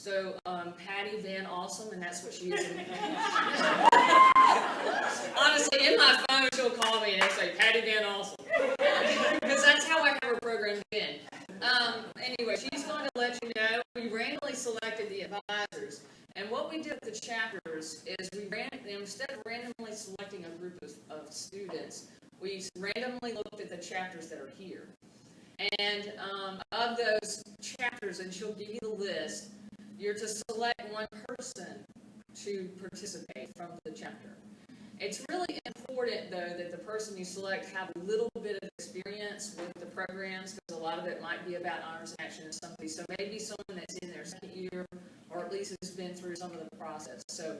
So Patty Van Awesome, and that's what she is. Honestly, in my phone, she'll call me and it'll say Patty Van Awesome, because that's how I have her programmed in. Anyway, she's going to let you know we randomly selected the advisors, and what we did with the chapters is instead of randomly selecting a group of students, we randomly looked at the chapters that are here. And of those chapters, and she'll give you the list, you're to select one person to participate from the chapter. It's really important, though, that the person you select have a little bit of experience with the programs, because a lot of it might be about honors and action and something. So maybe someone that's in their second year, or at least has been through some of the process. So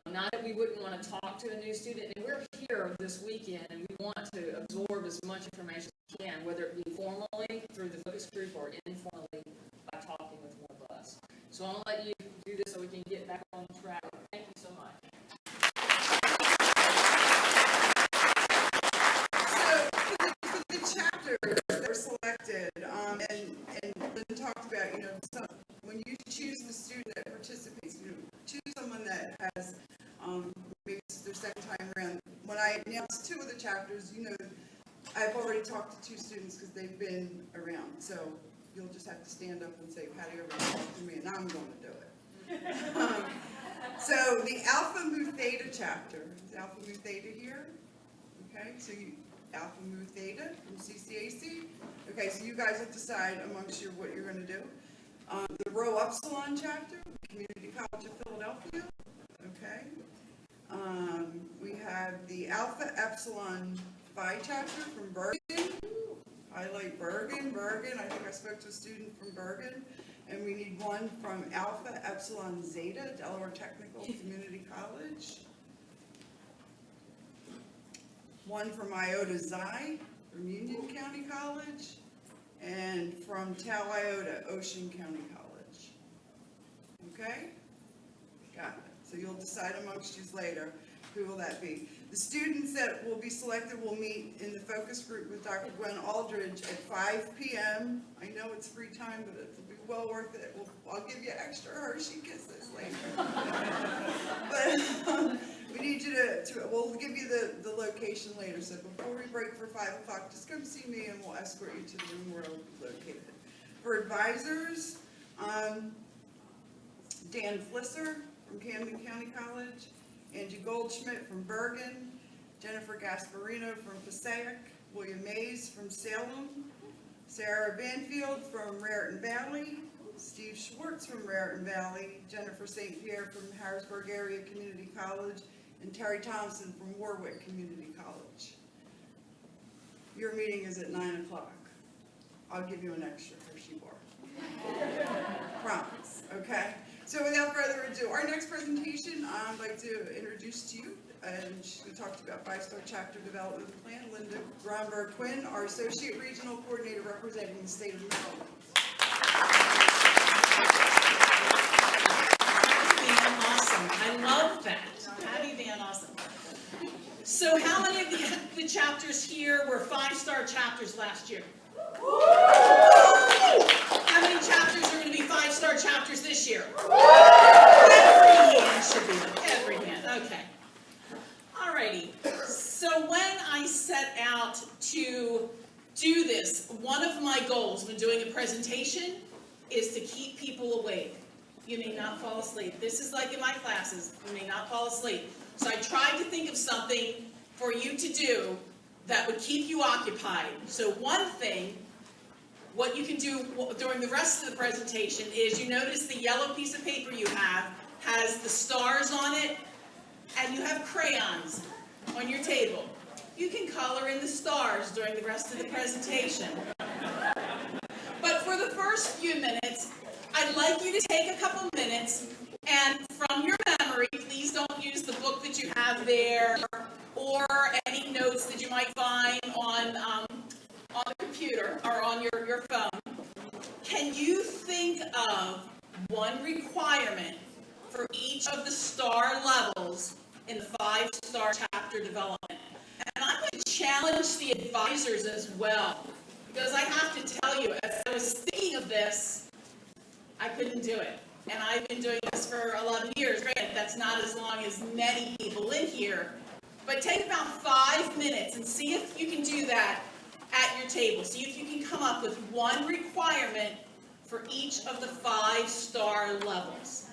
not that we wouldn't want to talk to a new student, and we're here this weekend, and we want to absorb as much information as we can, whether it be formally through the focus group or informally by talking with one of us. So I'm going to let you do this so we can get back on track. Thank you so much. So for the chapters that were selected, and Lynn talked about, when you choose the student that participates, choose someone that has, maybe this is their second time around. When I announced two of the chapters, I've already talked to two students because they've been around. So you'll just have to stand up and say, Patty already talked to me, and I'm going to do it. So the Alpha Mu Theta chapter, is Alpha Mu Theta here? Okay, so Alpha Mu Theta from CCAC. Okay, so you guys will decide amongst you what you're going to do. The Rho Upsilon chapter, Community College of Philadelphia. Okay. We have the Alpha Epsilon Phi chapter from Bergen. Highlight Bergen. I think I spoke to a student from Bergen. And we need one from Alpha Epsilon Zeta, Delaware Technical Community College. One from Iota Xi from Union County College. And from Tau Iota, Ocean County College. Okay? Got it. So you'll decide amongst you later. Who will that be? The students that will be selected will meet in the focus group with Dr. Gwen Aldridge at 5 p.m. I know it's free time, but it'll be well worth it. I'll give you extra Hershey kisses later. But we need you we'll give you the location later. So before we break for 5 o'clock, just come see me and we'll escort you to the room where it'll be located. For advisors, Dan Flisser from Camden County College, Angie Goldschmidt from Bergen, Jennifer Gasparino from Passaic, William Mays from Salem, Sarah Banfield from Raritan Valley, Steve Schwartz from Raritan Valley, Jennifer St. Pierre from Harrisburg Area Community College, and Terry Thompson from Warwick Community College. Your meeting is at 9 o'clock. I'll give you an extra Hershey bar. Promise, okay? So without further ado, our next presentation, I'd like to introduce to you, and she's going to talk to you about 5-star chapter development plan, Linda Gronberg Quinn, our Associate Regional Coordinator representing the state of Maryland. Patty Van Awesome. I love that. Patty Van Awesome. So how many of the chapters here were 5-star chapters last year? How many chapters are going to be 5-star chapters this year? Every hand should be up. Every hand. Okay. Alrighty. So when I set out to do this, one of my goals when doing a presentation is to keep people awake. You may not fall asleep. This is like in my classes. You may not fall asleep. So I tried to think of something for you to do that would keep you occupied. So one thing, what you can do during the rest of the presentation is you notice the yellow piece of paper you have has the stars on it, and you have crayons on your table. You can color in the stars during the rest of the presentation. But for the first few minutes, I'd like you to take a couple minutes and from your memory, please don't use the book that you have there or any notes that you might find on the computer or on your phone. Can you think of one requirement for each of the star levels in the 5-star chapter development? And I'm going to challenge the advisors as well, because I have to tell you, as I was thinking of this, I couldn't do it. and I've been doing this for 11 years. Granted, that's not as long as many people in here, but take about 5 minutes and see if you can do that at your table. See if you can come up with one requirement for each of the 5-star levels.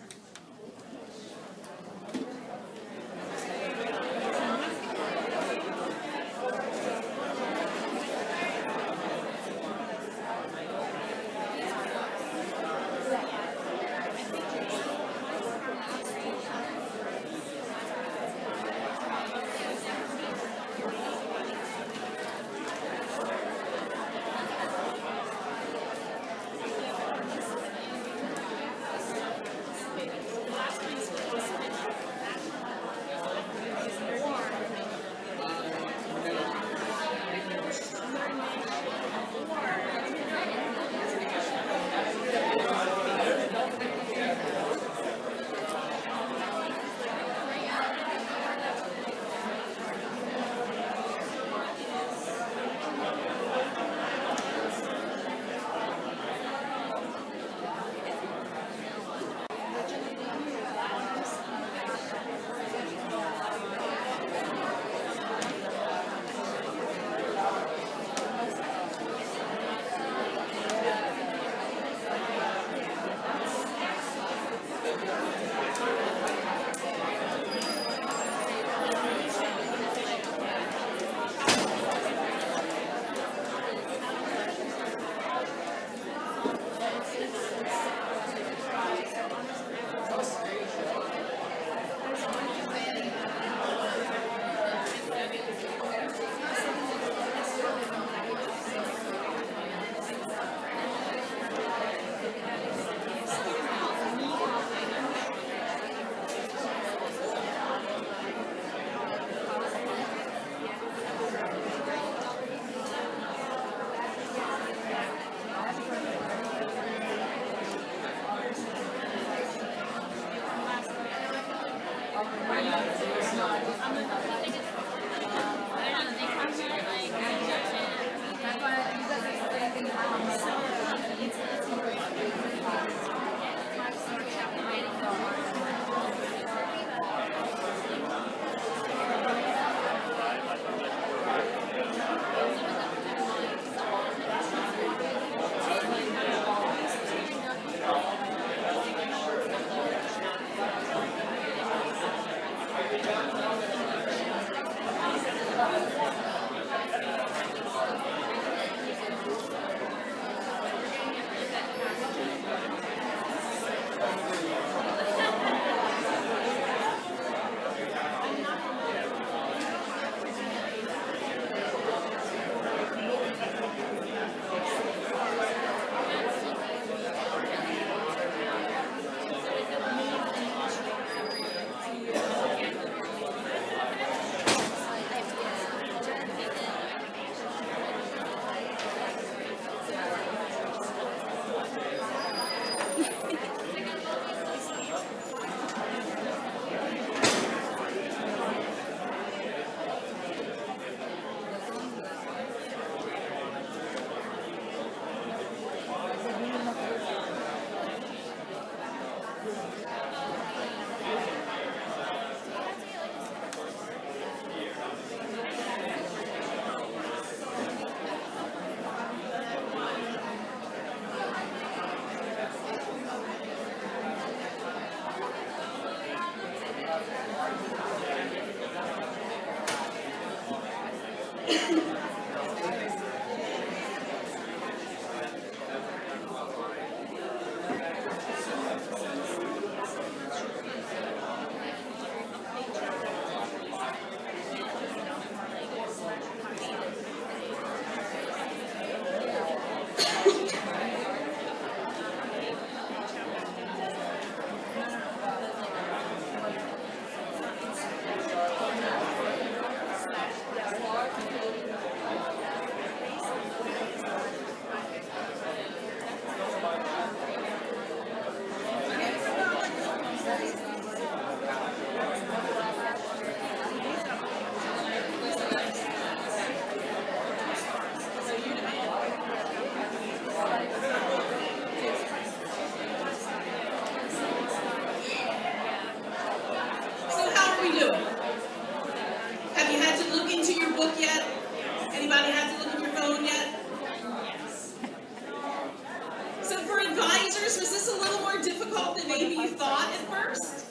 thought at first?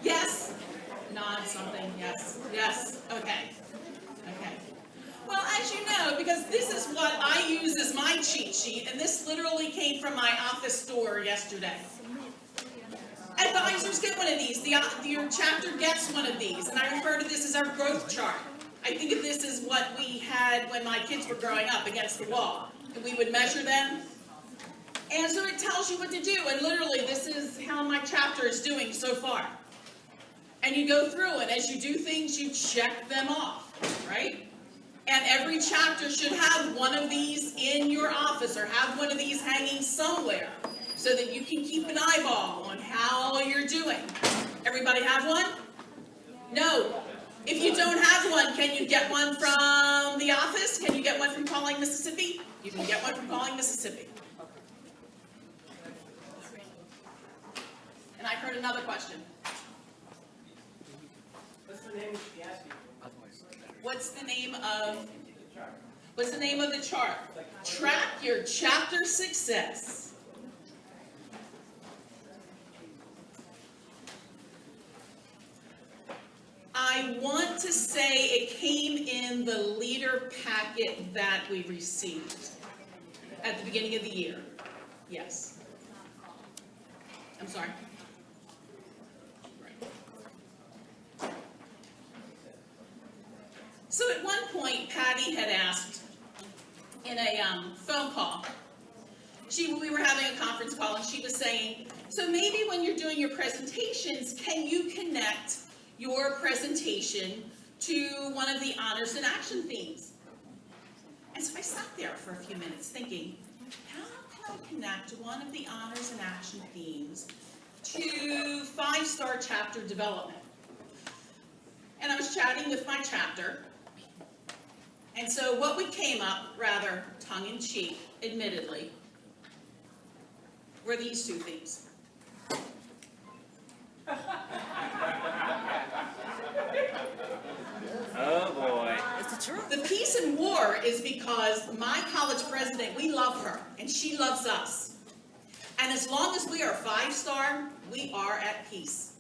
Yes? Nod something, yes, yes, okay, okay. Well, as you know, because this is what I use as my cheat sheet, and this literally came from my office door yesterday. Advisors get one of these, your chapter gets one of these, and I refer to this as our growth chart. I think of this as what we had when my kids were growing up against the wall, and we would measure them. And so it tells you what to do, and literally this is how my chapter is doing so far. And you go through, and as you do things, you check them off, right? And every chapter should have one of these in your office, or have one of these hanging somewhere, so that you can keep an eyeball on how you're doing. Everybody have one? No. If you don't have one, can you get one from the office? Can you get one from Calling Mississippi? You can get one from Calling Mississippi. And I heard another question. What's the name of the chart? Track your chapter success. I want to say it came in the leader packet that we received at the beginning of the year. Yes. I'm sorry. So at one point, Patty had asked in a phone call, we were having a conference call, and she was saying, so maybe when you're doing your presentations, can you connect your presentation to one of the honors and action themes? And so I sat there for a few minutes thinking, how can I connect one of the honors and action themes to 5-star chapter development? And I was chatting with my chapter. And so what we came up, rather tongue-in-cheek, admittedly, were these two themes. Oh boy. It's the truth. The peace and war is because my college president, we love her, and she loves us. And as long as we are 5-star, we are at peace.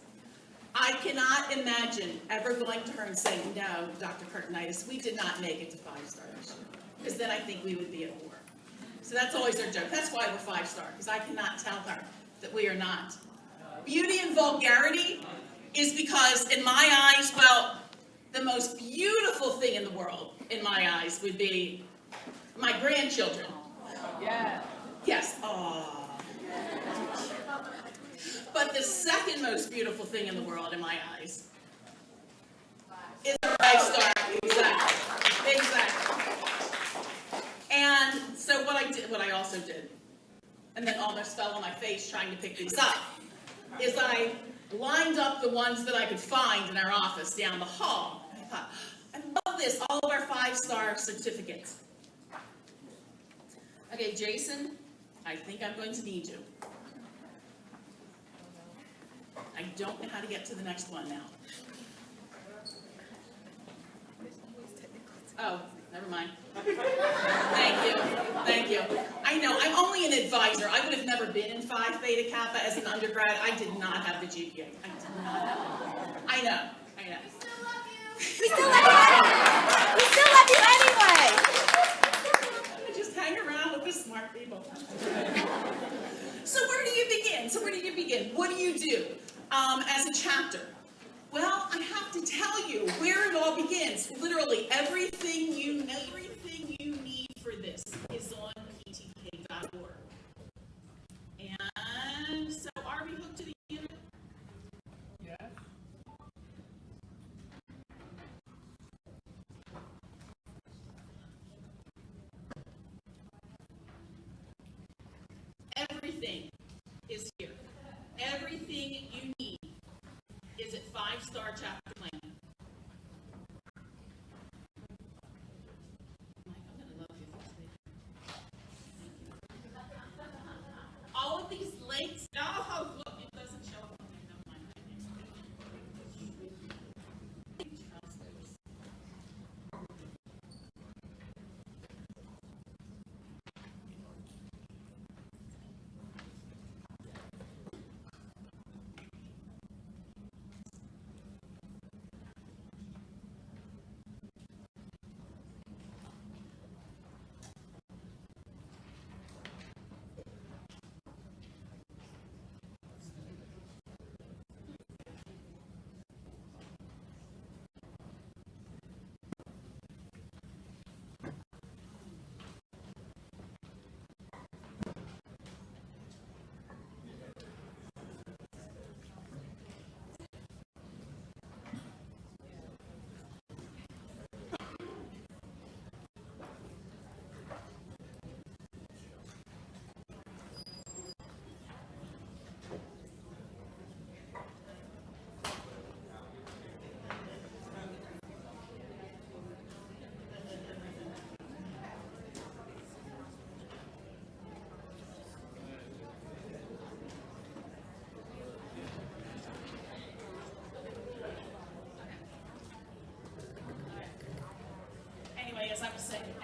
I cannot imagine ever going to her and saying, no, Dr. Curtinitis, we did not make it to 5-star this year. Because then I think we would be at war. So that's always our joke. That's why we're 5-star, because I cannot tell her that we are not. Beauty and vulgarity is because, in my eyes, well, the most beautiful thing in the world, in my eyes, would be my grandchildren. Yeah. Yes. Aww. But the second most beautiful thing in the world, in my eyes, is a 5-star. Exactly. Exactly. And so what I also did, and then almost fell on my face trying to pick these up, is I lined up the ones that I could find in our office down the hall. I thought, I love this, all of our 5-star certificates. Okay, Jason, I think I'm going to need you. I don't know how to get to the next one now. Oh, never mind. Thank you. Thank you. I know, I'm only an advisor. I would have never been in Phi Theta Kappa as an undergrad. I did not have the GPA. I did not have it. I know. I know. We still love you. We still love you anyway. I just hang around with the smart people. So where do you begin? What do you do as a chapter? Well, I have to tell you where it all begins. Literally, everything you need for this is on ptk.org. And so, are we hooked to the internet? Yeah. Everything is here. Everything you need is at 5-star chapter plan. All of these links. Oh, look, it doesn't show up. Okay, never mind.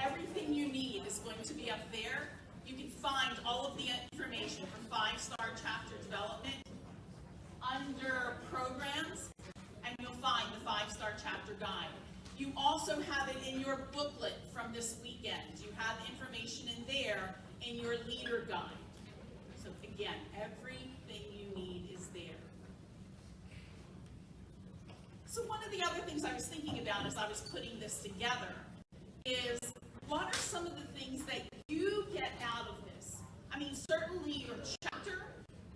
everything you need is going to be up there. You can find all of the information for 5-star chapter development under programs, and you'll find the 5-star chapter guide. You also have it in your booklet from this weekend. You have information in there in your leader guide. So again, everything you need is there. So one of the other things I was thinking about as I was putting this together is, what are some of the things that you get out of this? I mean, certainly your chapter,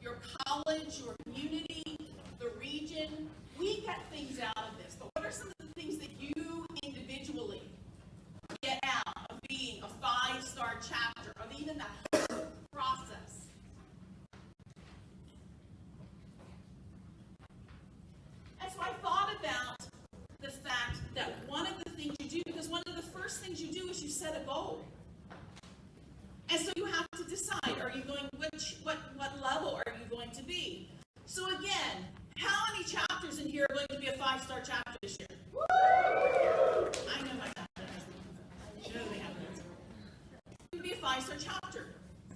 your college, your community, the region, we get things out of this. But what are some of the things that you individually get out of being a 5-star chapter, of even that process? And so I thought about the fact that one of the things you do, because one of the first things you do is you set a goal. And so you have to decide, are you going, what level are you going to be? So again, how many chapters in here are going to be a 5-star chapter this year? Woo! I know my chapter has you know they have it. It would be a 5-star chapter.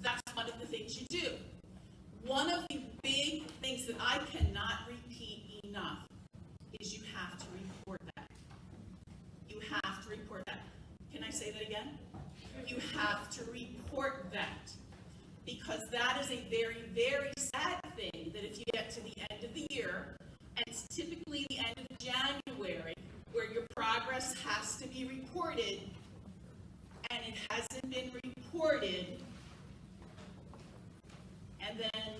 That's one of the things you do. One of the big things that I cannot repeat enough is you have to report that. You have to report that. Can I say that again? You have to report that, because that is a very, very sad thing that if you get to the end of the year, and it's typically the end of January, where your progress has to be reported, and it hasn't been reported, and then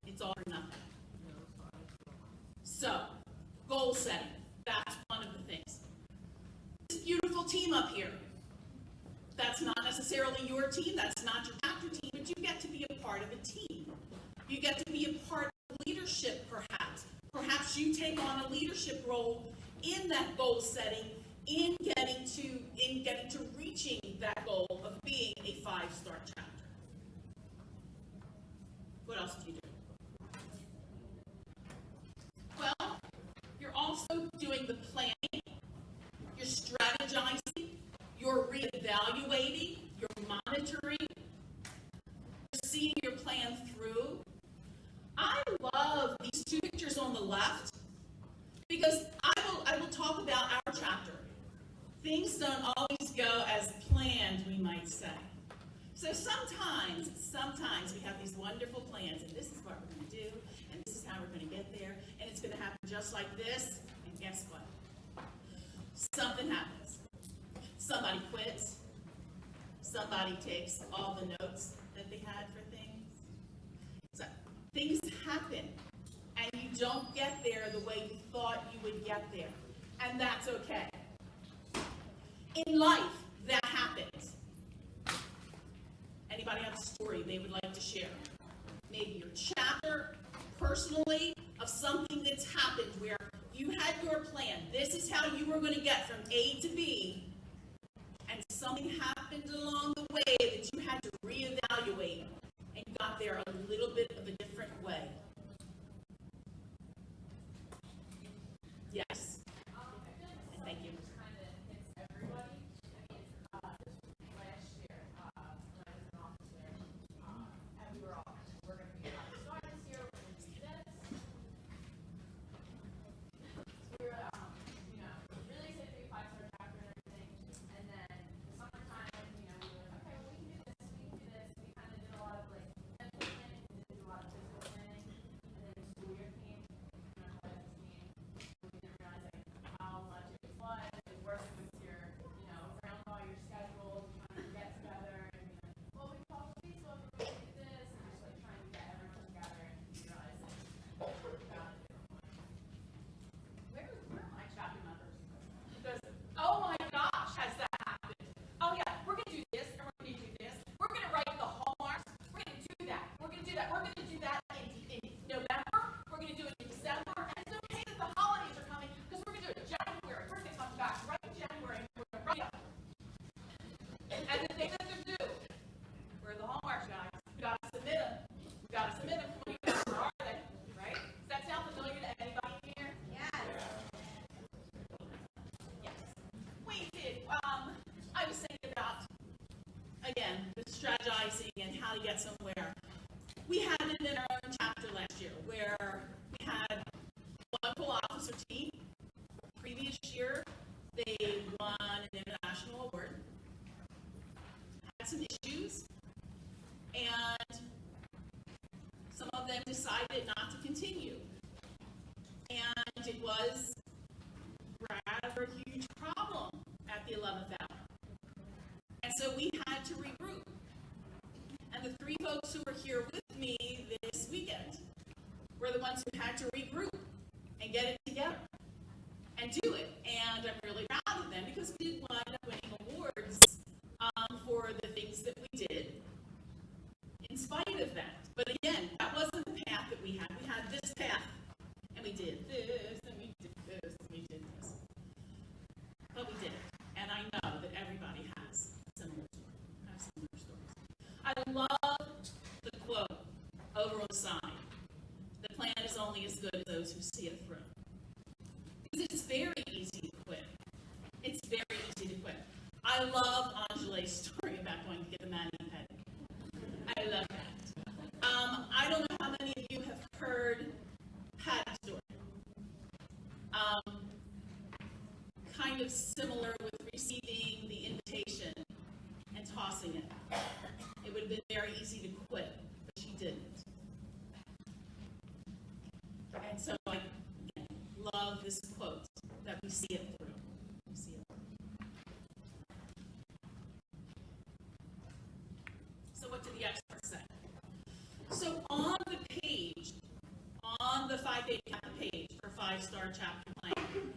it's all or nothing. So, goal setting, that's one of the things. This beautiful team up here, that's not necessarily your team, that's not your chapter team, but you get to be a part of a team. You get to be a part of leadership, perhaps. Perhaps you take on a leadership role in that goal setting, in getting to reaching that goal of being a 5-star chapter. What else do you do? Well, you're also doing the planning, you're strategizing, you're reevaluating, you're monitoring, you're seeing your plan through. I love these two pictures on the left, because I will talk about our chapter. Things don't always go as planned, we might say. So sometimes we have these wonderful plans, and this is what we're going to do, and this is how we're going to get there, and it's going to happen just like this, and guess what? Something happens. Somebody quits. Somebody takes all the notes that they had for things. So things happen, and you don't get there the way you thought you would get there, and that's okay. In life, that happens. Anybody have a story they would like to share? Maybe your chapter, personally, of something that's happened where you had your plan. This is how you were going to get from A to B, and something happened along the way that you had to reevaluate and got there a little bit of a different way. Yes. And thank you. strategizing and how to get somewhere. We had it in our own chapter last year where we had one co-officer team. Previous year, they won an international award. Had some issues, and some of them decided not to continue. And it was rather a huge problem at the 11th hour. And so we had to regroup. And the three folks who were here with me this weekend were the ones who had to regroup and get it together and do it. And I'm really proud of them because we did wind up winning awards for the things that we did in spite of that. But again, that wasn't the path that we had. We had this path, and we did this, and we did this, and we did this. But we did it. And I know that everybody has similar stories. I love the quote over on the side. The plan is only as good as those who see it through. Because it's very easy to quit. It's very easy to quit. I love Angele's story about going to get the mani-pedi. I love that. I don't know how many of you have heard Patty's story. Kind of similar with receiving the invitation and tossing it. It would have been very easy to quit, but she didn't. And so I love this quote that we see it through. We see it through. So what did the experts say? So on the page, on the 5-page page for 5-star chapter plan,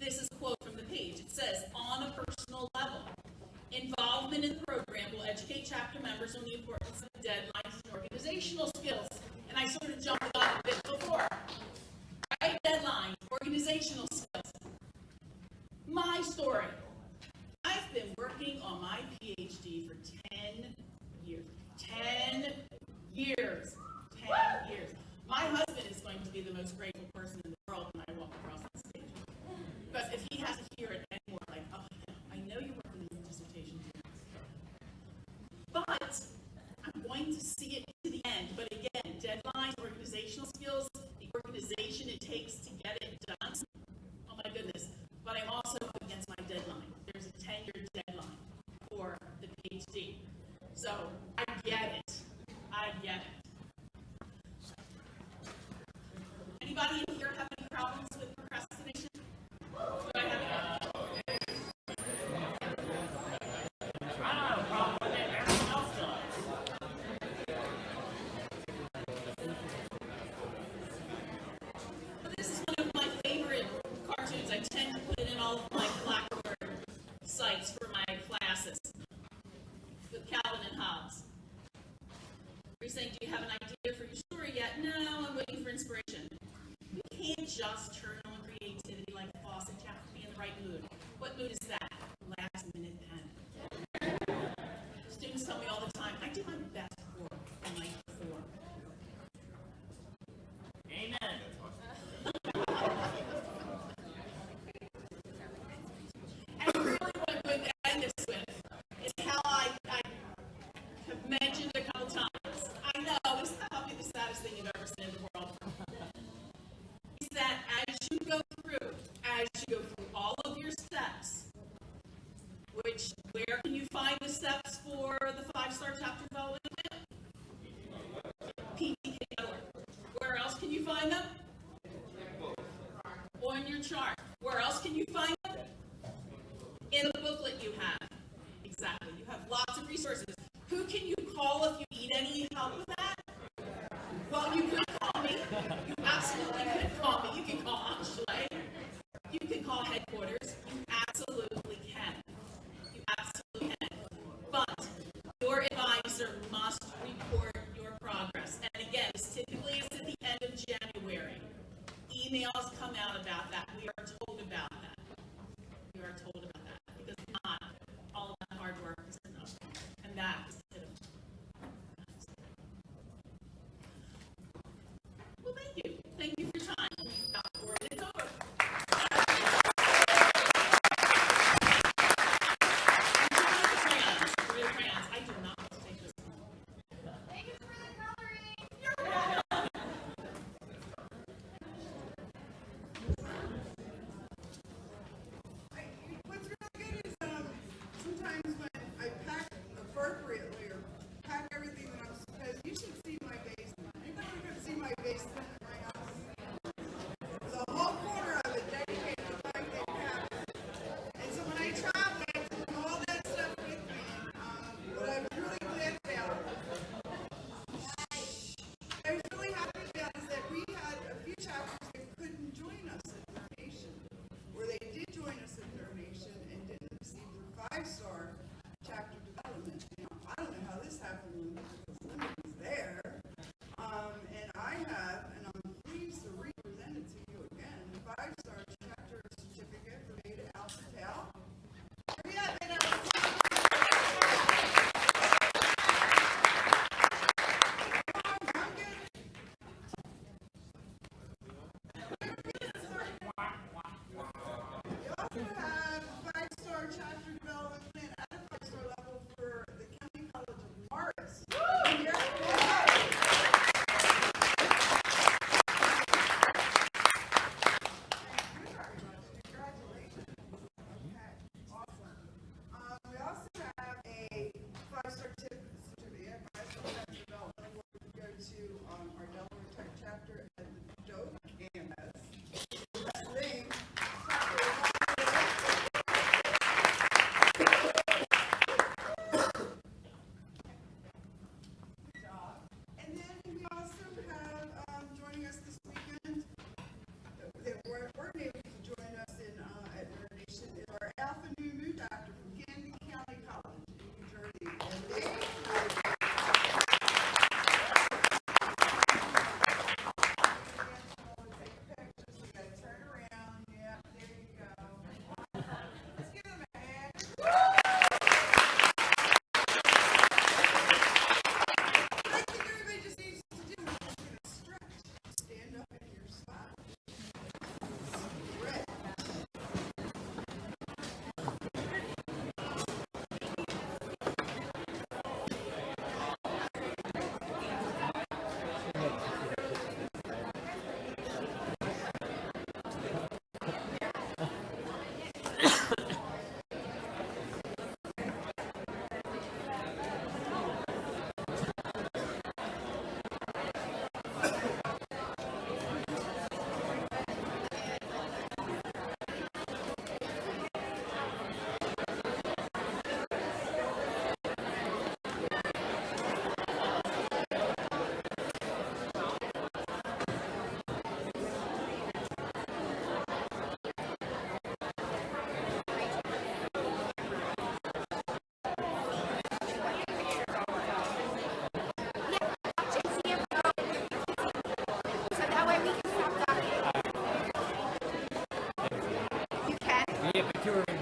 this is a quote from the page. It says, on a personal level, involvement in the program will educate chapter members on the importance of deadlines and organizational skills. And I sort of jumped on a bit before. Right? Deadlines, organizational skills. My story. I've been working on my PhD for 10 years. 10 years. 10 years. My husband is going to be the most grateful person in the world when I walk across the stage. Because if he has to hear it anymore, like, oh, I know you're working on your dissertation too. But I'm going to see it to the end. But again, deadlines, organizational skills, the organization it takes to get it done. Oh my goodness. But I'm also up against my deadline. There's a 10-year deadline for the PhD. So I get it. I get it. Anybody in here have any problems with procrastination? Do I have any? I don't have a problem with it. Everyone else does. Well, this is one of my favorite cartoons. I tend to put it in all of my Blackboard sites for my classes with Calvin and Hobbes. You're saying, do you have an idea for your story yet? No, I'm waiting for inspiration. You can't just turn on creativity like a faucet. You have to be in the right mood. What mood is that? Last minute pen. Students tell me all the time, I do my best work the night before. Amen. And really what I'm going to end this with is how I have mentioned a couple times. I know, this is probably the saddest thing you've ever seen in the world. Is that as you go through all of your steps, where can you find the steps for the 5-star chapter development? PDK.org. Where else can you find them? On your chart. Where else can you find them? In the booklet you have. Exactly. You have lots of resources. Who can you call if you need any help with that? Well, you could call me. You absolutely could call me. You can call Angela. You can call headquarters. You absolutely can. You absolutely can. But your advisor must report your progress. And again, this typically is at the end of January. Emails come out about that. We are told about that. We are told about that. Because not all of that hard work is enough. And that is pitiful. Well, thank you. Thank you for your time. It's over. Crayons. I do not want to take this one. to her